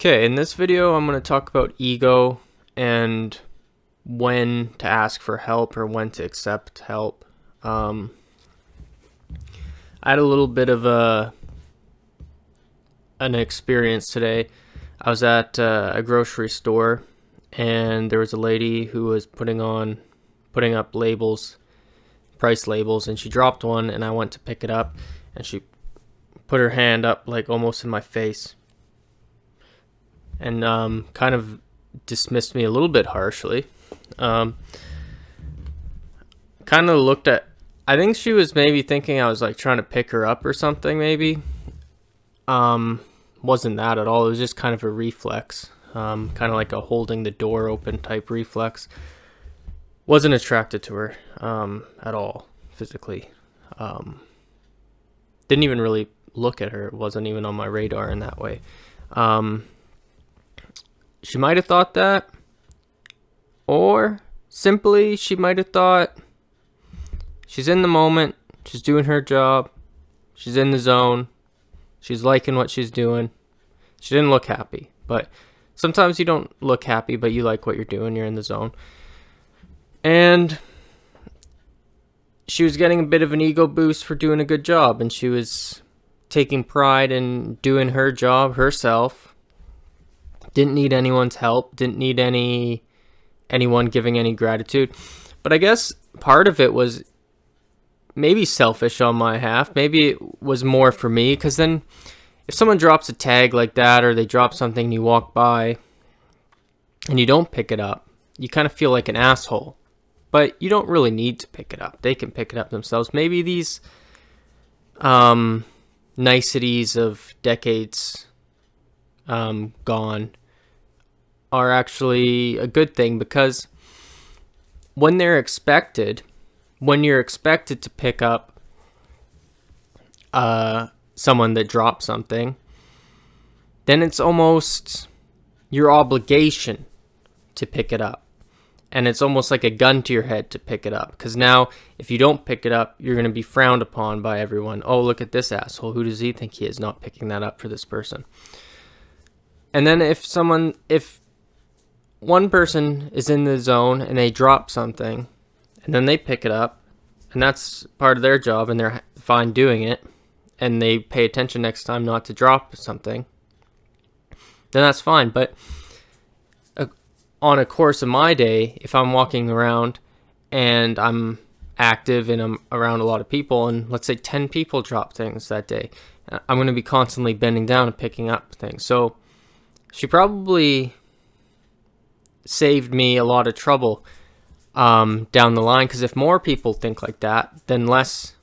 Okay, in this video I'm going to talk about ego and when to ask for help or when to accept help. I had a little bit of an experience today. I was at a grocery store and there was a lady who was putting up labels, price labels, and she dropped one and I went to pick it up and she put her hand up like almost in my face and kind of dismissed me a little bit harshly. Kind of looked at, I think she was maybe thinking I was like trying to pick her up or something maybe. Wasn't that at all. It was just kind of a reflex, kind of like a holding the door open type reflex. Wasn't attracted to her at all physically. Didn't even really look at her. It wasn't even on my radar in that way. She might have thought that, or simply she might have thought she's in the moment, she's doing her job, she's in the zone, she's liking what she's doing. She didn't look happy, but sometimes you don't look happy, but you like what you're doing, you're in the zone. And she was getting a bit of an ego boost for doing a good job, and she was taking pride in doing her job herself. Didn't need anyone's help, didn't need anyone giving any gratitude. But I guess part of it was maybe selfish on my half. Maybe it was more for me, because then if someone drops a tag like that, or they drop something and you walk by and you don't pick it up, you kind of feel like an asshole. But you don't really need to pick it up. They can pick it up themselves. Maybe these niceties of decades gone are actually a good thing, because when you're expected to pick up someone that dropped something, then it's almost your obligation to pick it up. And it's almost like a gun to your head to pick it up, because now if you don't pick it up, you're going to be frowned upon by everyone. Oh, look at this asshole. Who does he think he is, not picking that up for this person? And then if one person is in the zone and they drop something and then they pick it up, and that's part of their job and they're fine doing it, and they pay attention next time not to drop something, then that's fine. But on a course of my day, if I'm walking around and I'm active and I'm around a lot of people, and let's say 10 people drop things that day, I'm going to be constantly bending down and picking up things. So she probably saved me a lot of trouble down the line, because if more people think like that, then less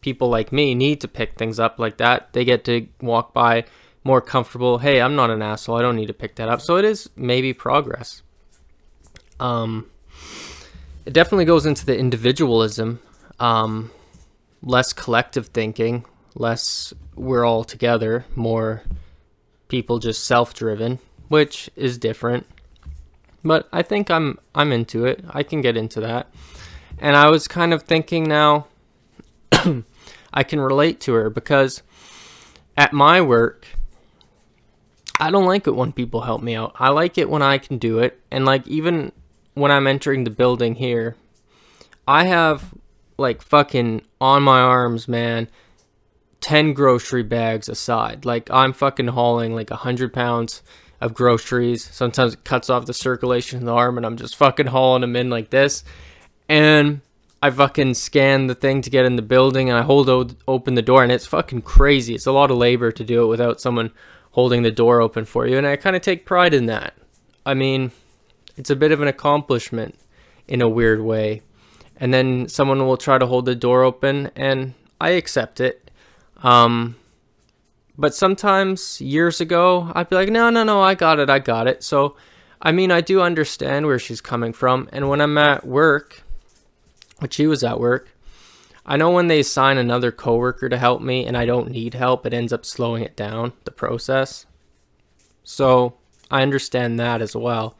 people like me need to pick things up like that. They get to walk by more comfortable. Hey, I'm not an asshole, I don't need to pick that up. So it is maybe progress. It definitely goes into the individualism, less collective thinking, less we're all together, more people just self-driven, which is different. But I think I'm into it. I can get into that. And I was kind of thinking now I can relate to her, because at my work, I don't like it when people help me out. I like it when I can do it. And like even when I'm entering the building here, I have like fucking on my arms, man, 10 grocery bags aside. Like I'm fucking hauling like 100 pounds of groceries. Sometimes it cuts off the circulation in the arm and I'm just fucking hauling them in like this. And I fucking scan the thing to get in the building, and I hold open the door, and it's fucking crazy. It's a lot of labor to do it without someone holding the door open for you, and I kind of take pride in that. I mean, it's a bit of an accomplishment in a weird way. And then someone will try to hold the door open, and I accept it. But sometimes, years ago, I'd be like, no, I got it. So, I mean, I do understand where she's coming from. And when I'm at work, when she was at work, I know when they assign another coworker to help me and I don't need help, it ends up slowing it down, the process. So, I understand that as well.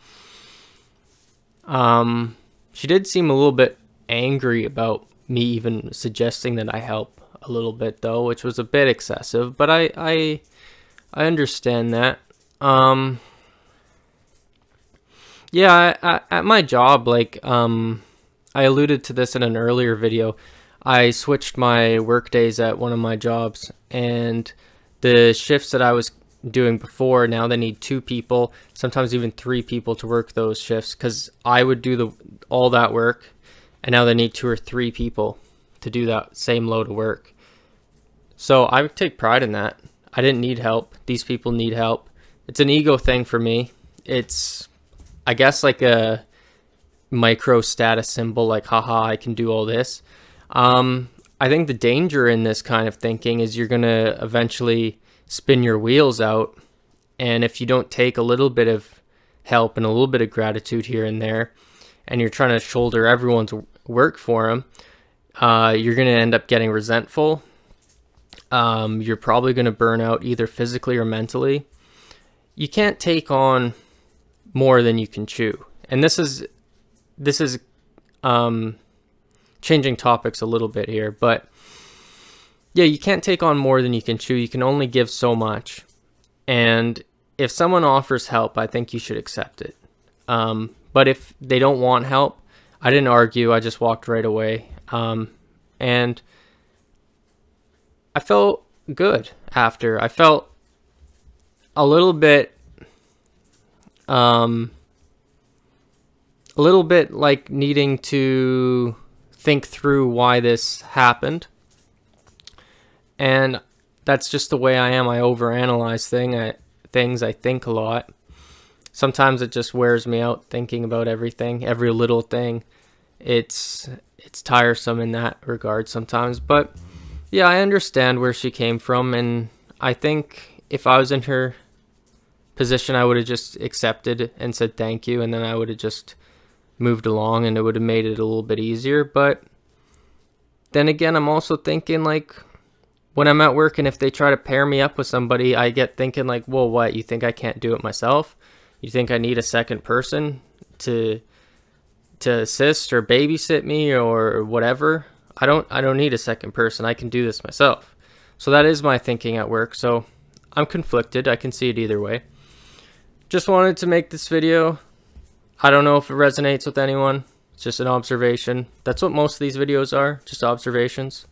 She did seem a little bit angry about me even suggesting that I help a little bit, though, which was a bit excessive, but I understand that. Yeah, at my job, like, I alluded to this in an earlier video. I switched my work days at one of my jobs, and the shifts that I was doing before, now they need 2 people, sometimes even 3 people to work those shifts, because I would do all that work, and now they need 2 or 3 people to do that same load of work. So I take pride in that. I didn't need help. These people need help. It's an ego thing for me. It's, I guess, like a micro status symbol, like, haha, I can do all this. I think the danger in this kind of thinking is you're going to eventually spin your wheels out. And if you don't take a little bit of help and a little bit of gratitude here and there, and you're trying to shoulder everyone's work for them, you're going to end up getting resentful. You're probably going to burn out either physically or mentally. You can't take on more than you can chew. And this is changing topics a little bit here, but yeah, you can't take on more than you can chew. You can only give so much. And if someone offers help, I think you should accept it. But if they don't want help, I didn't argue. I just walked right away. And I felt good after. I felt a little bit like needing to think through why this happened. And that's just the way I am. I overanalyze things. I think a lot. Sometimes it just wears me out thinking about everything, every little thing. It's tiresome in that regard sometimes. But yeah, I understand where she came from, and I think if I was in her position, I would have just accepted and said thank you, and then I would have just moved along, and it would have made it a little bit easier. But then again, I'm also thinking, like, when I'm at work and if they try to pair me up with somebody, I get thinking like, well, what, you think I can't do it myself? You think I need a second person to assist or babysit me or whatever? I don't need a second person. I can do this myself. So that is my thinking at work. So I'm conflicted. I can see it either way. Just wanted to make this video. I don't know if it resonates with anyone. It's just an observation. That's what most of these videos are, just observations.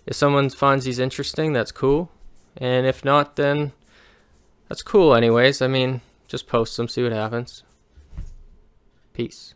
If someone finds these interesting, that's cool. And if not, then that's cool anyways. I mean, just post them, see what happens. Peace.